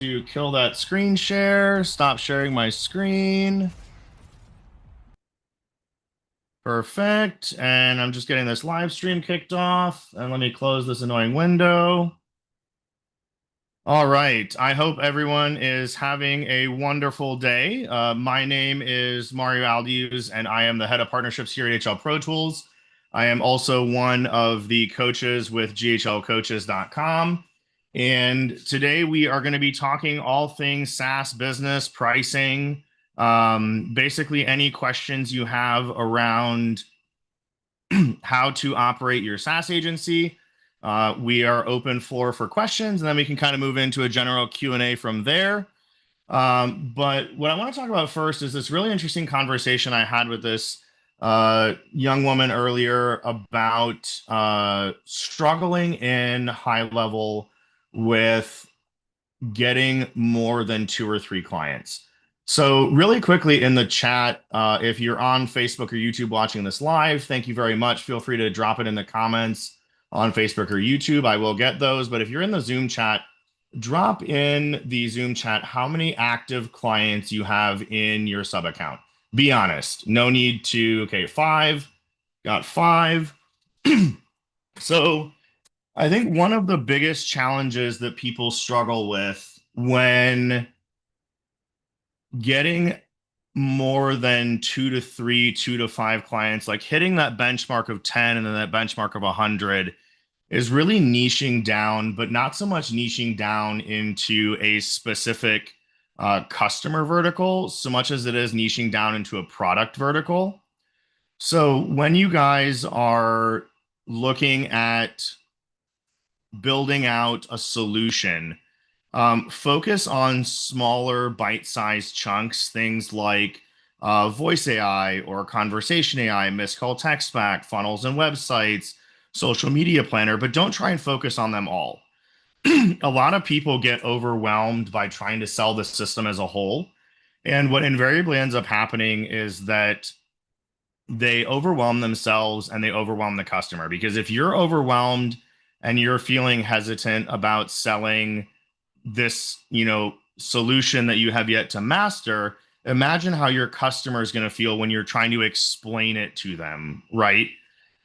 To kill that screen share, stop sharing my screen. Perfect. And I'm just getting this live stream kicked off. And let me close this annoying window. All right. I hope everyone is having a wonderful day. My name is Mario Aldius, and I am the head of partnerships here at HL Pro Tools. I am also one of the coaches with GHLcoaches.com. And today we are going to be talking all things SaaS business pricing, basically any questions you have around how to operate your SaaS agency. We are open floor for questions, and then we can kind of move into a general Q&A from there. But what I want to talk about first is this really interesting conversation I had with this young woman earlier about struggling in high level with getting more than two or three clients. So, really quickly in the chat, if you're on Facebook or YouTube watching this live, thank you very much. Feel free to drop it in the comments on Facebook or YouTube. I will get those. But if you're in the Zoom chat, drop in the Zoom chat how many active clients you have in your sub account. Be honest. No need to, okay, five, got five. So, I think one of the biggest challenges that people struggle with when getting more than two to three, two to five clients, like hitting that benchmark of 10 and then that benchmark of 100, is really niching down, but not so much niching down into a specific customer vertical, so much as it is niching down into a product vertical. So when you guys are looking at building out a solution, focus on smaller bite-sized chunks, things like voice AI or conversation AI, missed call text back, funnels and websites, social media planner, but don't try and focus on them all. A lot of people get overwhelmed by trying to sell the system as a whole. And what invariably ends up happening is that they overwhelm themselves and they overwhelm the customer. Because if you're overwhelmed and you're feeling hesitant about selling this, solution that you have yet to master, imagine how your customer is going to feel when you're trying to explain it to them, right?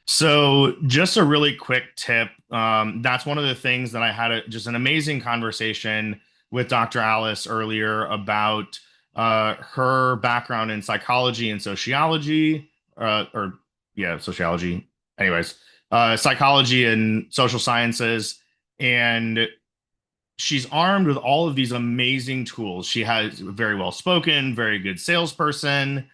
So, just a really quick tip. That's one of the things that I had just an amazing conversation with Dr. Alice earlier about her background in psychology and sociology, or yeah, sociology. Anyways, psychology and social sciences, and she's armed with all of these amazing tools. She has very well spoken, very good salesperson,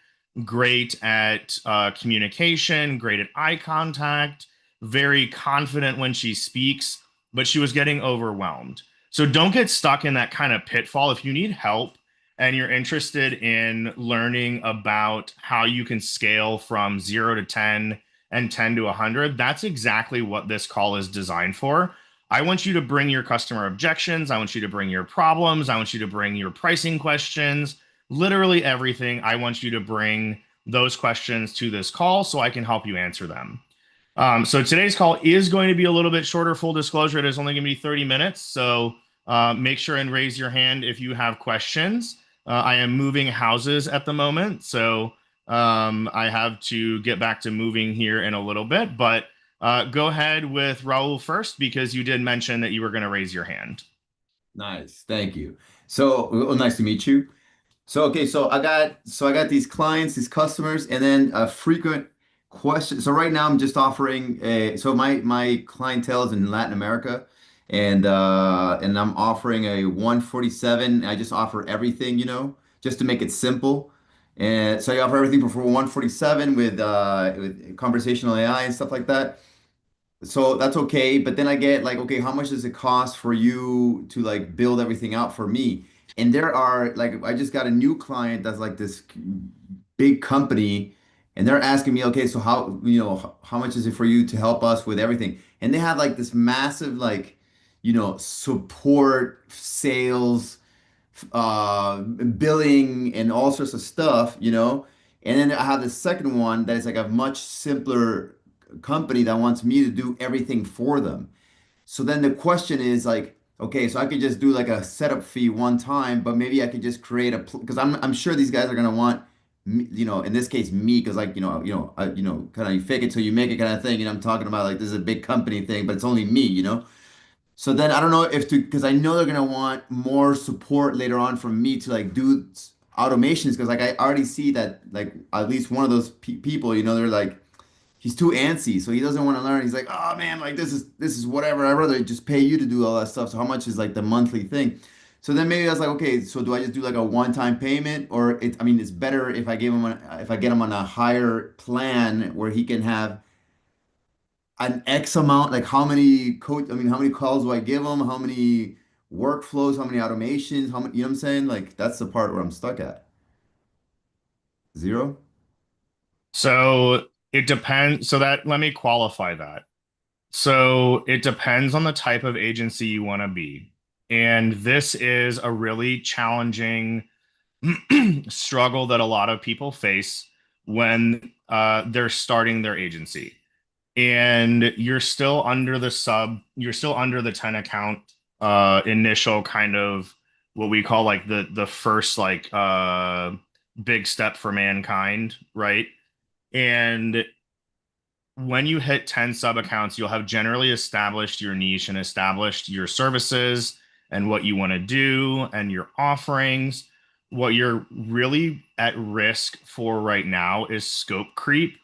great at communication, great at eye contact, very confident when she speaks, but she was getting overwhelmed. So don't get stuck in that kind of pitfall. If you need help and you're interested in learning about how you can scale from 0 to 10 and 10 to 100, that's exactly what this call is designed for. I want you to bring your customer objections. I want you to bring your problems. I want you to bring your pricing questions, literally everything. I want you to bring those questions to this call so I can help you answer them. So today's call is going to be a little bit shorter. Full disclosure, it is only going to be 30 minutes. So make sure and raise your hand if you have questions. I am moving houses at the moment. So I have to get back to moving here in a little bit. But go ahead with Raul first because you did mention that you were going to raise your hand. Nice. Thank you. So, nice to meet you. So I got these clients, these customers, and then a frequent question. So right now I'm just offering my clientele is in Latin America, and I'm offering a 147. I just offer everything, just to make it simple. And so I offer everything for 147 with conversational AI and stuff like that. So that's okay, but then I get like, okay, how much does it cost for you to like build everything out for me? And there are like, I just got a new client that's like this big company, and they're asking me, okay, so how much is it for you to help us with everything? And they have like this massive like, support, sales, billing, and all sorts of stuff. And then I have the second one that is like a much simpler company that wants me to do everything for them. So then the question is like, okay, so I could just do like a setup fee one time, but maybe I could just create a because I'm sure these guys are gonna want me, in this case me, because like kind of you fake it till you make it kind of thing. I'm talking about like this is a big company thing, but it's only me. So then I don't know if to because I know they're gonna want more support later on from me to like do automations because like I already see that like at least one of those pe people, they're like he's too antsy, so he doesn't want to learn. He's like, oh man, like this is whatever. I'd rather just pay you to do all that stuff. So how much is like the monthly thing? So then maybe I was like, okay, so do I just do like a one-time payment, or I mean, it's better if I give him if I get him on a higher plan where he can have an X amount, like how many coach, I mean, how many calls do I give him? How many workflows? How many automations? How many, you know what I'm saying? Like that's the part where I'm stuck at. Zero? So it depends. So that let me qualify that. So it depends on the type of agency you want to be. And this is a really challenging struggle that a lot of people face when they're starting their agency. And you're still under the 10 account initial kind of what we call like the first like big step for mankind, right? And when you hit 10 sub accounts, you'll have generally established your niche and established your services and what you want to do and your offerings. What you're really at risk for right now is scope creep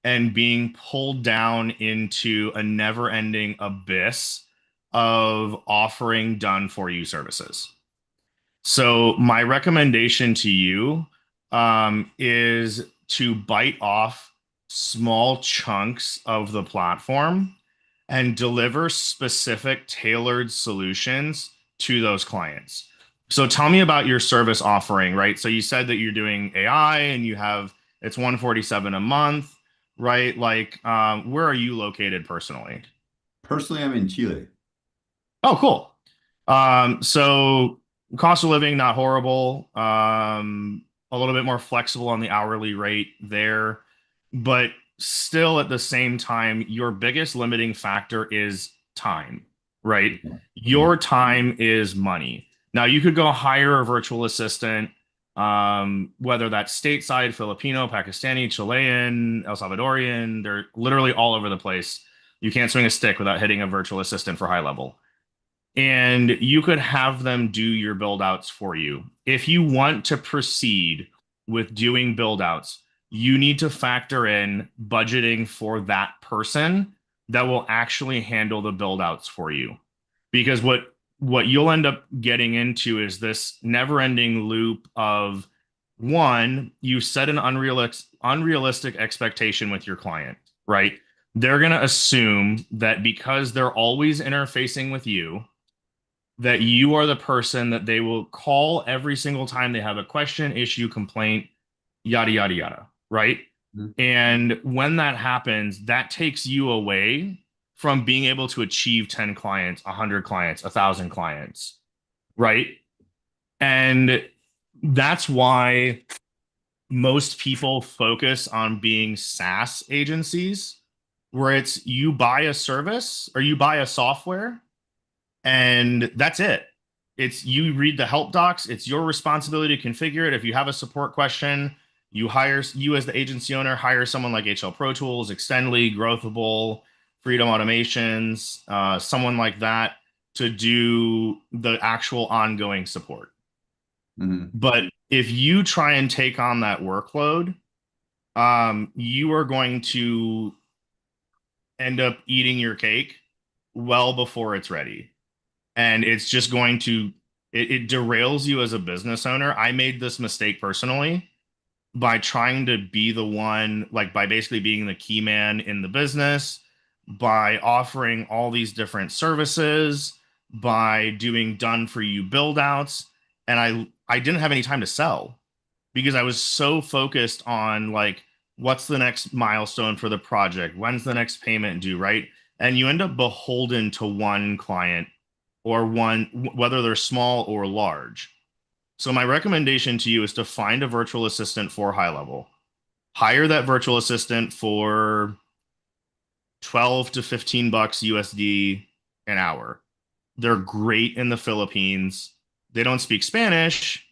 and being pulled down into a never ending abyss of offering done for you services. So my recommendation to you is to bite off small chunks of the platform and deliver specific tailored solutions to those clients. So tell me about your service offering, right? So you said that you're doing AI and you have it's 147 a month, right? Like, where are you located personally? Personally, I'm in Chile. Oh, cool. So cost of living, not horrible. A little bit more flexible on the hourly rate there, but still at the same time, your biggest limiting factor is time, right? Mhm. Your time is money. Now you could go hire a virtual assistant, whether that's stateside, Filipino, Pakistani, Chilean, El Salvadorian, they're literally all over the place. You can't swing a stick without hitting a virtual assistant for high level and you could have them do your build outs for you. If you want to proceed with doing build outs, you need to factor in budgeting for that person that will actually handle the build outs for you. Because what you'll end up getting into is this never-ending loop of one, you set an unrealistic expectation with your client, right? They're going to assume that because they're always interfacing with you, that you are the person that they will call every single time they have a question, issue, complaint, yada, yada, yada. Right. Mhm. And when that happens, that takes you away from being able to achieve 10 clients, 100 clients, 1,000 clients. Right. And that's why most people focus on being SaaS agencies, where it's you buy a service or you buy a software and that's it. It's you read the help docs. It's your responsibility to configure it. If you have a support question, you as the agency owner hire someone like HL Pro Tools, Extendly, Growthable, Freedom Automations, someone like that to do the actual ongoing support. Mhm. But if you try and take on that workload, you are going to end up eating your cake well before it's ready. And it's just going to it derails you as a business owner. I made this mistake personally by trying to be the one, like by basically being the key man in the business, by offering all these different services, by doing done for you build outs. And I didn't have any time to sell because I was so focused on like what's the next milestone for the project? When's the next payment due, right? And you end up beholden to one client or one, whether they're small or large. So my recommendation to you is to find a virtual assistant for high level. Hire that virtual assistant for 12 to 15 bucks USD an hour. They're great in the Philippines. They don't speak Spanish,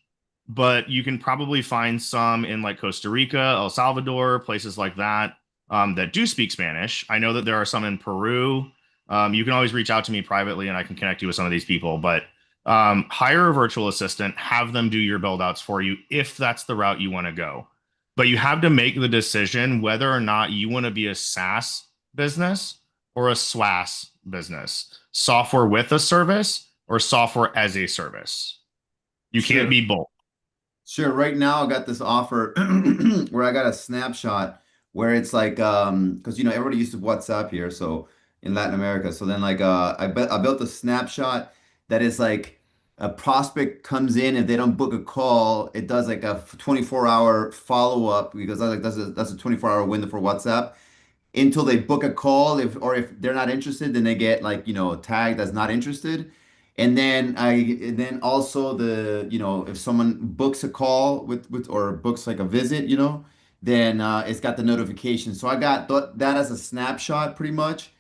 but you can probably find some in like Costa Rica, El Salvador, places like that that do speak Spanish. I know that there are some in Peru. You can always reach out to me privately and I can connect you with some of these people, but hire a virtual assistant, have them do your build outs for you if that's the route you want to go. But you have to make the decision whether or not you want to be a SaaS business or a SWAS business, software with a service or software as a service. You can't Sure. be both. Sure. Right now, I got this offer where I got a snapshot where it's like, because everybody used to WhatsApp here, so in Latin America. So then, like, I built a snapshot that is like a prospect comes in if they don't book a call, it does like a 24-hour follow up because that's a 24-hour window for WhatsApp until they book a call. If they're not interested, then they get like tagged as not interested. And then also if someone books a call with or books like a visit, then it's got the notification. So I got that as a snapshot pretty much.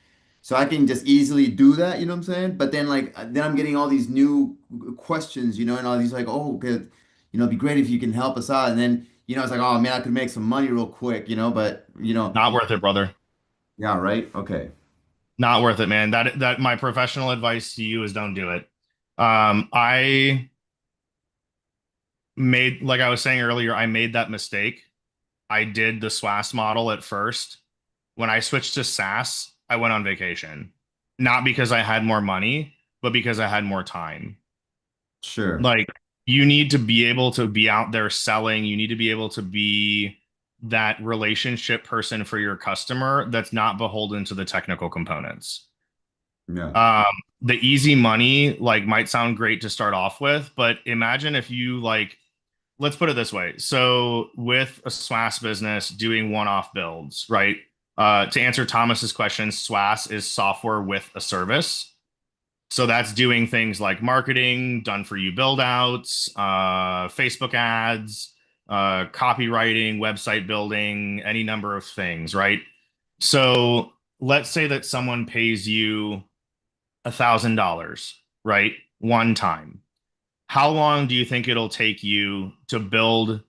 So I can just easily do that, you know what I'm saying? But then then I'm getting all these new questions, and all these like, oh, good, it'd be great if you can help us out. And then, it's like, oh man, I could make some money real quick, but Not worth it, brother. yeah, right. Okay. Not worth it, man. That my professional advice to you is don't do it. I made, like I was saying earlier, I made that mistake. I did the SWAS model at first. When I switched to SaaS, I went on vacation. Not because I had more money, but because I had more time. Sure. Like you need to be able to be out there selling. You need to be able to be that relationship person for your customer that's not beholden to the technical components. Yeah. Um, the easy money like might sound great to start off with, but imagine if you like, let's put it this way. So with a SWAS business doing one-off builds, right? To answer Thomas's question, SWAS is software with a service. So that's doing things like marketing, done for you build outs, Facebook ads, copywriting, website building, any number of things, right? So let's say that someone pays you $1,000, right? One time. How long do you think it'll take you to build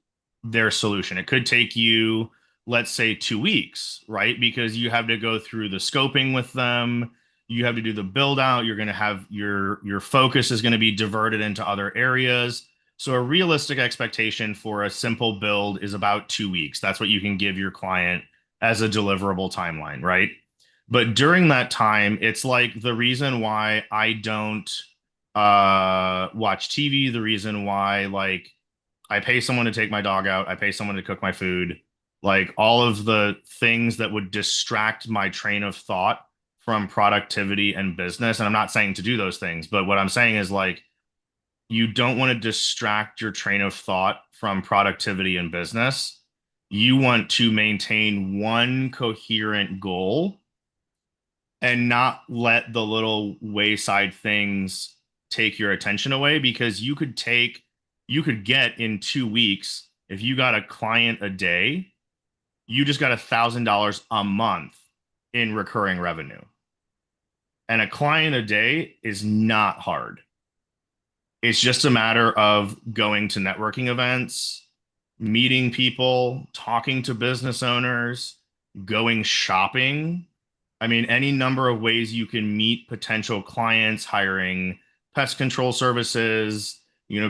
their solution? It could take you, let's say, 2 weeks, right? Because you have to go through the scoping with them. You have to do the build out. You're going to have your focus is going to be diverted into other areas. So a realistic expectation for a simple build is about 2 weeks. That's what you can give your client as a deliverable timeline, right? But during that time, it's like the reason why I don't watch TV, the reason why like I pay someone to take my dog out, I pay someone to cook my food, like all of the things that would distract my train of thought from productivity and business. And I'm not saying to do those things, but what I'm saying is like you don't want to distract your train of thought from productivity and business. You want to maintain one coherent goal and not let the little wayside things take your attention away because you could get in 2 weeks if you got a client a day, you just got $1,000 a month in recurring revenue. And a client a day is not hard. It's just a matter of going to networking events, meeting people, talking to business owners, going shopping. I mean, any number of ways you can meet potential clients, hiring pest control services,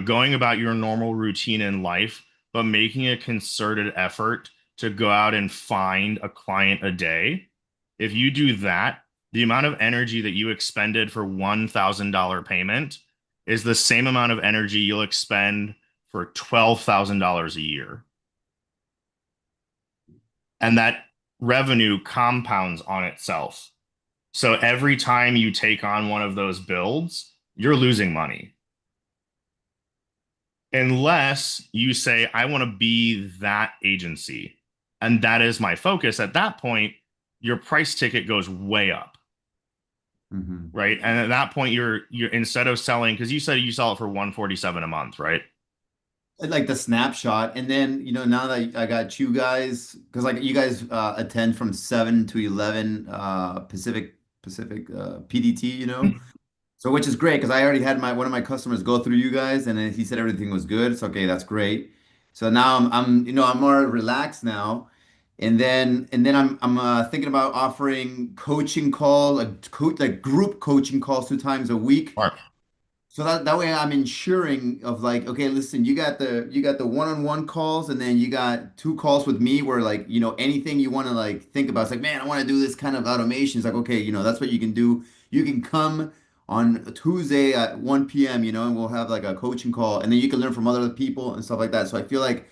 going about your normal routine in life, but making a concerted effort to go out and find a client a day. If you do that, the amount of energy that you expended for $1,000 payment is the same amount of energy you'll expend for $12,000 a year. And that revenue compounds on itself. So every time you take on one of those builds, you're losing money. Unless you say, I want to be that agency. And that is my focus. At that point, your price ticket goes way up. Hmm. Right. And at that point, you're instead of selling, because you said you sell it for 147 a month, right? Like the snapshot, and then now that I got you guys, because like you guys attend from 7 to 11 Pacific PDT. So which is great because I already had my one of my customers go through you guys, and then he said everything was good. So okay, that's great. So now I'm more relaxed now, and then I'm thinking about offering coaching call, like group coaching calls 2 times a week. Or So that way I'm ensuring of like, okay, listen, you got the one-on-one calls, and then you got 2 calls with me where like, anything you want to like think about. It's like, man, I want to do this kind of automation. It's like, okay, that's what you can do. You can come on a Tuesday at 1 p.m., and we'll have like a coaching call, and then you can learn from other people and stuff like that. So I feel like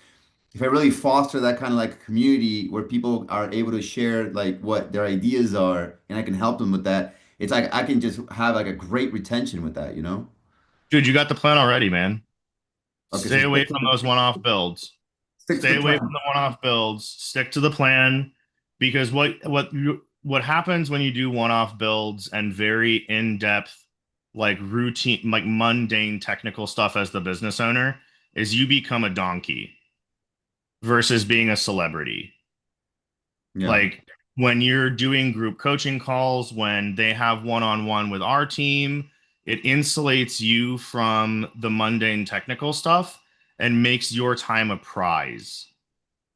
if I really foster that kind of like community where people are able to share like what their ideas are, and I can help them with that, it's like I can just have like a great retention with that. dude, you got the plan already, man. Okay, so Stay away from those one-off builds. stick to Stay the away from plan. the one-off builds. Stick to the plan because what happens when you do one-off builds and very in-depth, like routine, like mundane technical stuff as the business owner is you become a donkey versus being a celebrity. Yeah, Like when you're doing group coaching calls, when they have one-on-one with our team, it insulates you from the mundane technical stuff and makes your time a prize.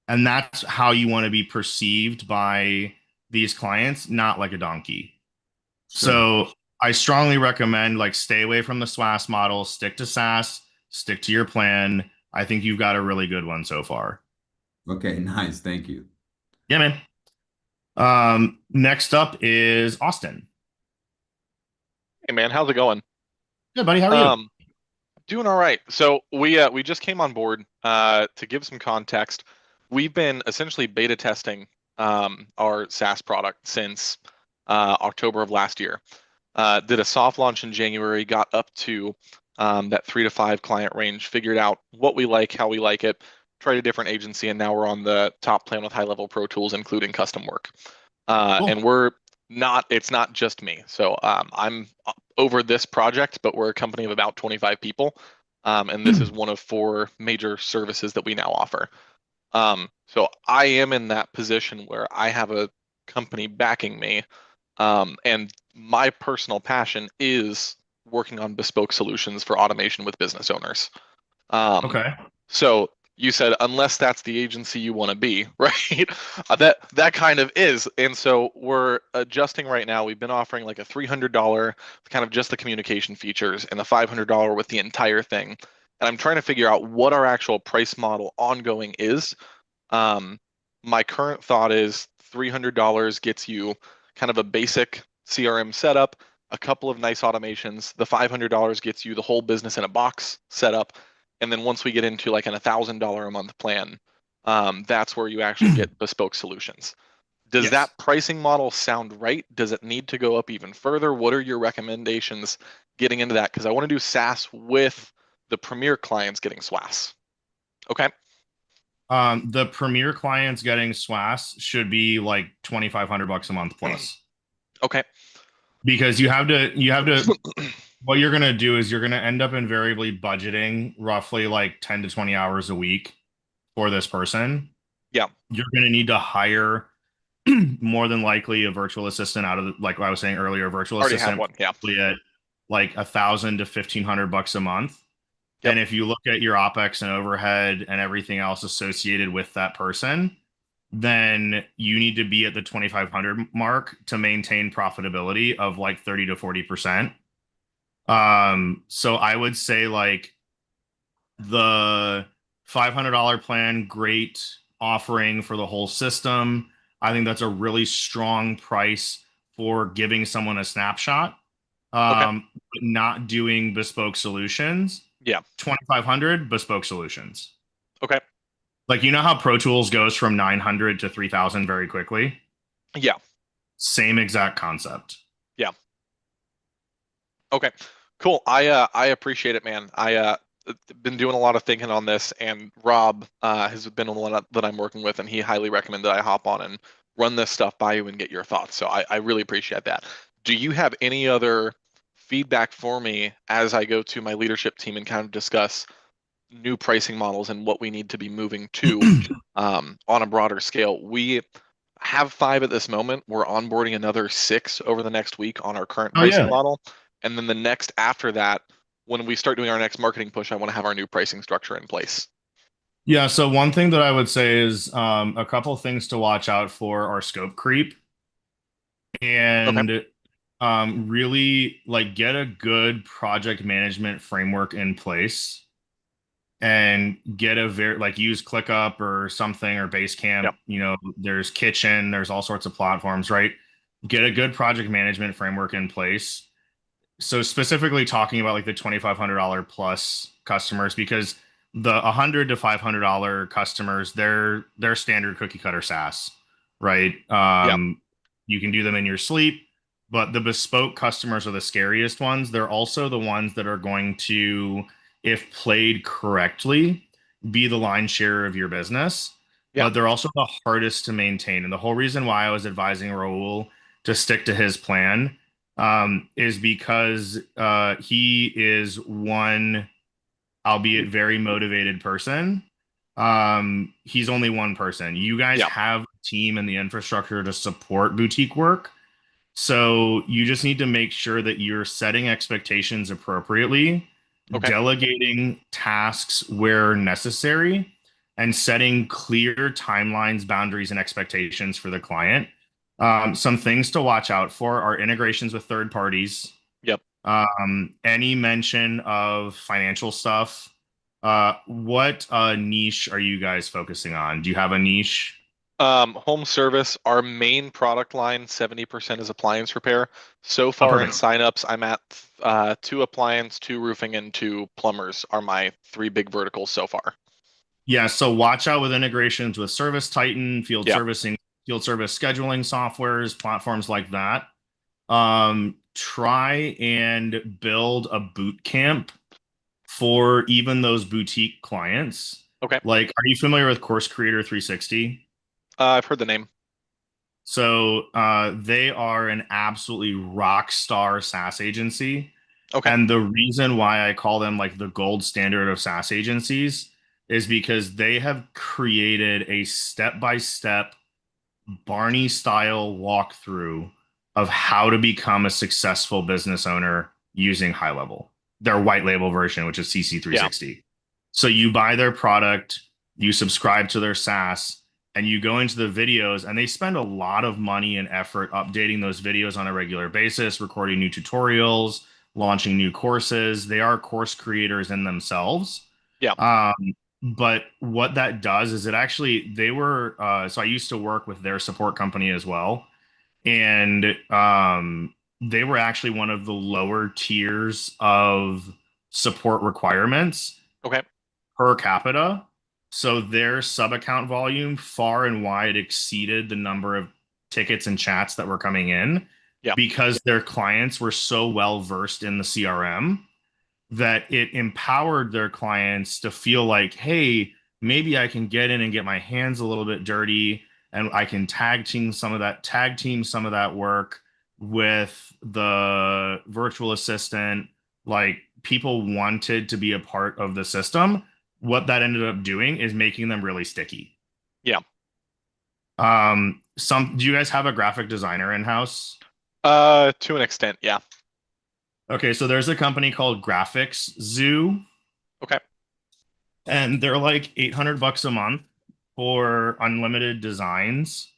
And that's how you want to be perceived by these clients, not like a donkey. sure. So I strongly recommend like stay away from the SWAS model, stick to SaaS, stick to your plan. I think you've got a really good one so far. Okay, nice. Thank you. Yeah, man. Next up is Austin. Hey man, how's it going? Good, buddy. How are you? Um, Doing all right. So we just came on board. To give some context, we've been essentially beta testing our SaaS product since October of last year. Did a soft launch in January, got up to that 3 to 5 client range, figured out what we like, how we like it, tried a different agency, and now we're on the top plan with high-level pro tools, including custom work. Cool. And it's not just me. So I'm over this project, but we're a company of about 25 people. And this is one of 4 major services that we now offer. So I am in that position where I have a company backing me. And my personal passion is working on bespoke solutions for automation with business owners. Um, Okay. so you said unless that's the agency you want to be, right? That kind of is. And so we're adjusting right now. We've been offering like a $300 kind of just the communication features and the $500 with the entire thing. And I'm trying to figure out what our actual price model ongoing is. um, my current thought is $300 gets you kind of a basic CRM setup, a couple of nice automations. The $500 gets you the whole business in a box setup. And then once we get into like an $1,000 a month plan, that's where you actually get bespoke solutions. Does that Yes. pricing model sound right? Does it need to go up even further? What are your recommendations getting into that? Because I want to do SaaS with the premier clients getting SWAS. Okay. The premier clients getting SWAS should be like 2,500 bucks a month plus Okay. because you have to what you're gonna do is you're gonna end up invariably budgeting roughly like 10 to 20 hours a week for this person. Yeah. You're gonna need to hire more than likely a virtual assistant out of like I was saying earlier, a virtual Already have assistant one. Yeah. probably at like 1,000 to 1,500 bucks a month. Yep. And if you look at your OpEx and overhead and everything else associated with that person, then you need to be at the 2,500 mark to maintain profitability of like 30 to 40%. So I would say like the $500 plan, great offering for the whole system. I think that's a really strong price for giving someone a snapshot, Okay. but not doing bespoke solutions. Yeah. 2,500 bespoke solutions. Okay. Like you know how Pro Tools goes from 900 to 3,000 very quickly? Yeah. Same exact concept. Yeah. Okay. Cool. I appreciate it, man. I been doing a lot of thinking on this, and Rob has been the one that I'm working with, and he highly recommended I hop on and run this stuff by you and get your thoughts. So I really appreciate that. Do you have any other feedback for me as I go to my leadership team and kind of discuss new pricing models and what we need to be moving to on a broader scale? We have 5 at this moment. We're onboarding another 6 over the next week on our current Oh pricing yeah. model. And then the next after that, when we start doing our next marketing push, I want to have our new pricing structure in place. Yeah, so one thing that I would say is a couple things to watch out for are scope creep Okay. and really like get a good project management framework in place and get a very like use ClickUp or something or Basecamp. Yep. You know, there's Kitchen, there's all sorts of platforms, right? Get a good project management framework in place. So specifically talking about like the $2,500 plus customers, because the $100 to $500 customers, they're standard cookie cutter SaaS, right? Yep. You can do them in your sleep, but the bespoke customers are the scariest ones. They're also the ones that are going to, if played correctly, be the line share of your business. Yeah. But they're also the hardest to maintain. And the whole reason why I was advising Raul to stick to his plan is because he is one, albeit very motivated person. He's only one person. You guys Yeah. have a team and the infrastructure to support boutique work. So you just need to make sure that you're setting expectations appropriately, Okay. delegating tasks where necessary, and setting clear timelines, boundaries, and expectations for the client. Some things to watch out for are integrations with third parties, Yep. any mention of financial stuff. What niche are you guys focusing on? Do you have a niche? Home service, our main product line, 70% is appliance repair. So Oh, far in perfect. signups, I'm at two appliance, two roofing, and two plumbers are my three big verticals so far. Yeah, so watch out with integrations with Service Titan, Yeah. field service scheduling softwares, platforms like that. Try and build a boot camp for even those boutique clients. Okay. Like, are you familiar with Course Creator 360? I've heard the name. So they are an absolutely rock star SaaS agency. Okay. And the reason why I call them like the gold standard of SaaS agencies is because they have created a step-by-step Barney style walkthrough of how to become a successful business owner using high level, their white label version, which is Yeah. CC360. So you buy their product, you subscribe to their SaaS, and you go into the videos, and they spend a lot of money and effort updating those videos on a regular basis, recording new tutorials, launching new courses. They are course creators in themselves. Yeah. Um, but what that does is it actually, they were, so I used to work with their support company as well. And they were actually one of the lower tiers of support requirements Okay. per capita. So their sub account volume far and wide exceeded the number of tickets and chats that were coming in Yeah. because their clients were so well versed in the CRM that it empowered their clients to feel like, hey, maybe I can get in and get my hands a little bit dirty and I can tag team some of that work with the virtual assistant. Like people wanted to be a part of the system. What that ended up doing is making them really sticky. Yeah. Do you guys have a graphic designer in house? To an extent, yeah. Okay, so there's a company called Graphics Zoo, Okay. and they're like 800 bucks a month for unlimited designs.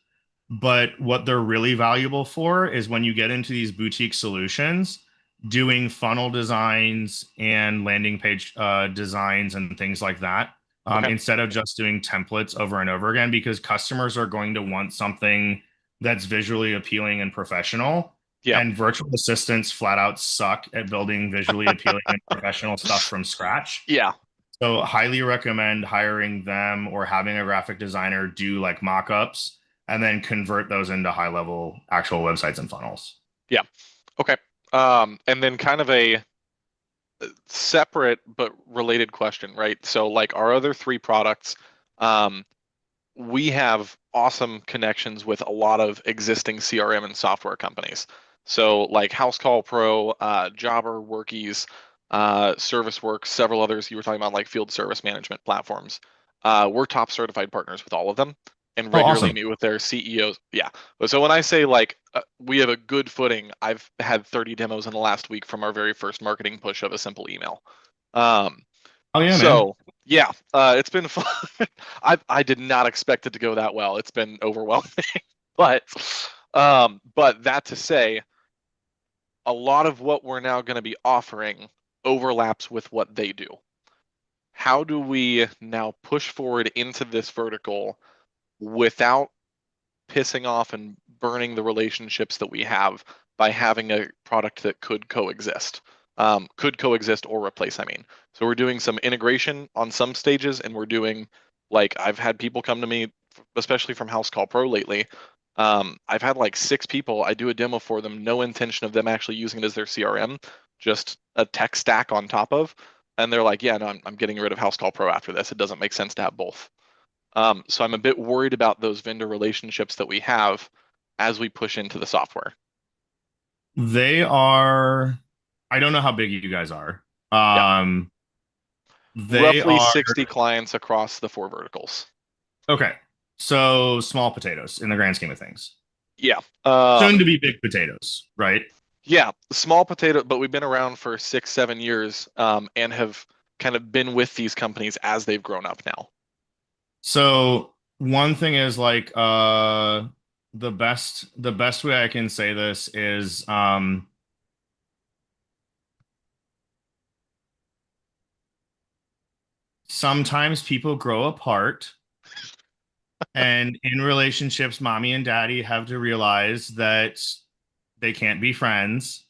But what they're really valuable for is when you get into these boutique solutions, doing funnel designs and landing page designs and things like that, Okay. instead of just doing templates over and over again, because customers are going to want something that's visually appealing and professional. Yeah. And virtual assistants flat out suck at building visually appealing and professional stuff from scratch. Yeah. So highly recommend hiring them or having a graphic designer do like mock-ups and then convert those into high level actual websites and funnels. Yeah. Okay. And then kind of a separate but related question, right? So like our other three products, um, we have awesome connections with a lot of existing CRM and software companies. So like House Call Pro, Jobber, Workies, ServiceWorks, several others you were talking about like field service management platforms. We're top certified partners with all of them. and Oh, regularly awesome. meet with their CEOs. Yeah. So when I say like we have a good footing, I've had 30 demos in the last week from our very first marketing push of a simple email. Um, Oh yeah, man. so yeah, it's been fun. I did not expect it to go that well. It's been overwhelming, but that to say, a lot of what we're now going to be offering overlaps with what they do. How do we now push forward into this vertical without pissing off and burning the relationships that we have by having a product that could coexist or replace, I mean. So we're doing some integration on some stages, and we're doing, like, I've had people come to me, especially from House Call Pro lately. I've had like 6 people. I do a demo for them, no intention of them actually using it as their CRM, just a tech stack on top of. And they're like, yeah, no, I'm getting rid of House Call Pro after this. It doesn't make sense to have both. So I'm a bit worried about those vendor relationships that we have as we push into the software. They are, I don't know how big you guys are. Yeah, Um, they roughly are 60 clients across the 4 verticals. okay. So small potatoes in the grand scheme of things. Yeah. Soon to be big potatoes, right? Yeah, small potato, but we've been around for 6, 7 years, and have kind of been with these companies as they've grown up now. So one thing is like the best way I can say this is sometimes people grow apart, and in relationships mommy and daddy have to realize that they can't be friends,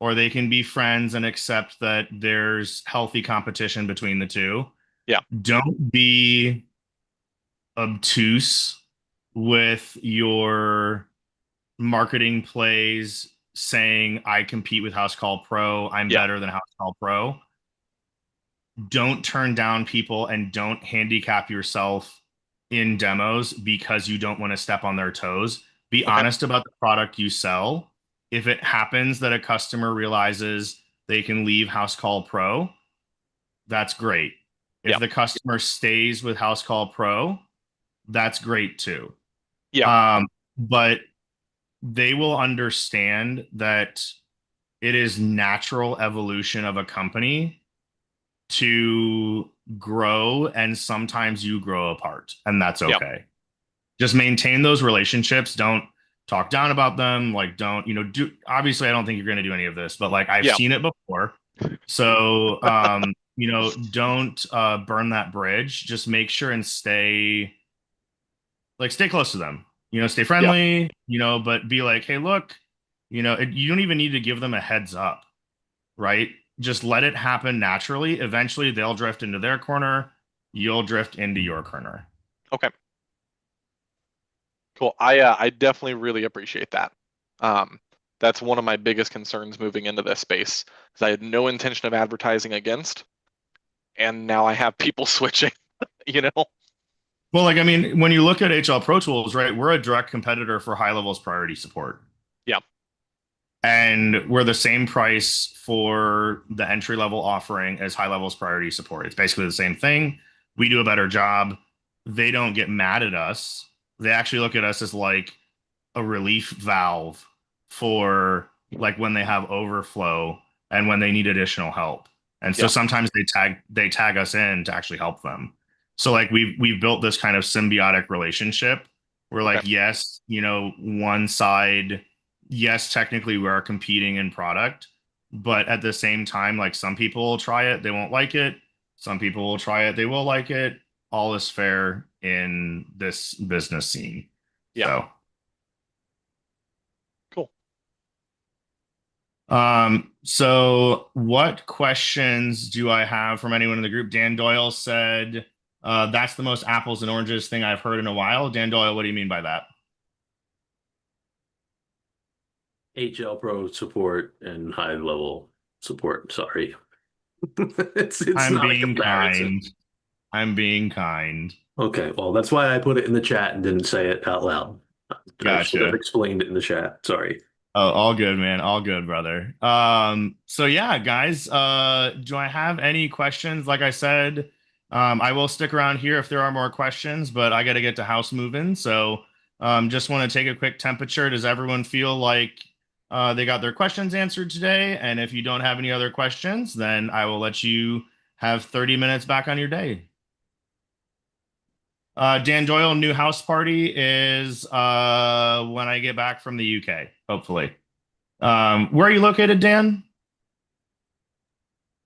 or they can be friends and accept that there's healthy competition between the two. Yeah, Don't be obtuse with your marketing plays saying I compete with House Call Pro, I'm yeah, better than House Call Pro. Don't turn down people and don't handicap yourself in demos because you don't want to step on their toes. Be okay, honest about the product you sell. If it happens that a customer realizes they can leave House Call Pro, that's great. yeah, If the customer stays with House Call Pro, that's great too. yeah, But they will understand that it is natural evolution of a company to grow, and sometimes you grow apart, and that's yeah, okay. Just maintain those relationships. Don't talk down about them. Like, don't, do, obviously, I don't think you're going to do any of this, but like, I've yeah, seen it before. So, don't burn that bridge. Just make sure and stay close to them, stay yeah, friendly, but be like, hey, look, you don't even need to give them a heads up, right? Just let it happen naturally. Eventually, they'll drift into their corner. You'll drift into your corner. okay, cool. I definitely really appreciate that. Um, that's one of my biggest concerns moving into this space, because I had no intention of advertising against, and now I have people switching, you know? Well, like, I mean, when you look at HL Pro Tools, right, we're a direct competitor for high levels priority support. Yeah, And we're the same price for the entry level offering as high levels priority support. It's basically the same thing. We do a better job. They don't get mad at us. They actually look at us as like a relief valve for like when they have overflow and when they need additional help. And so yeah, sometimes they tag us in to actually help them. So like we've built this kind of symbiotic relationship where okay, like yes, one side, yes, technically we are competing in product, but at the same time, like some people will try it, they won't like it. Some people will try it, they will like it. All is fair in this business scene. yeah, So cool. so what questions do I have from anyone in the group? Dan Doyle said, that's the most apples and oranges thing I've heard in a while. Dan Doyle, what do you mean by that? HL Pro support and high level support. Sorry. It's I'm not a being comparison. kind. I'm being kind. Okay, well, that's why I put it in the chat and didn't say it out loud. I should have Gotcha. explained it in the chat. Sorry. Oh, all good, man. All good, brother. So yeah, guys, do I have any questions? Like I said, I will stick around here if there are more questions, but I got to get to house moving. So just want to take a quick temperature. Does everyone feel like they got their questions answered today? And if you don't have any other questions, then I will let you have 30 minutes back on your day. Dan Doyle, new house party is when I get back from the UK, hopefully. Where are you located, Dan?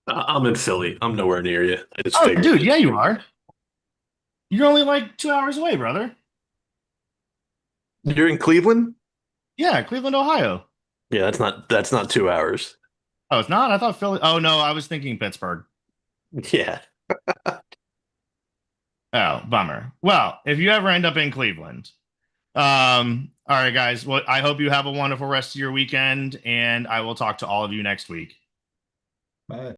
I'm in Philly. I'm nowhere near you. I just Oh, figured. dude, yeah, you are. You're only like 2 hours away, brother. You're in Cleveland? Yeah, Cleveland, Ohio. Yeah, that's not 2 hours. Oh, it's not? I thought Philly. Oh, no, I was thinking Pittsburgh. Yeah. Oh, bummer. Well, if you ever end up in Cleveland, all right, guys. Well, I hope you have a wonderful rest of your weekend, and I will talk to all of you next week. Bye.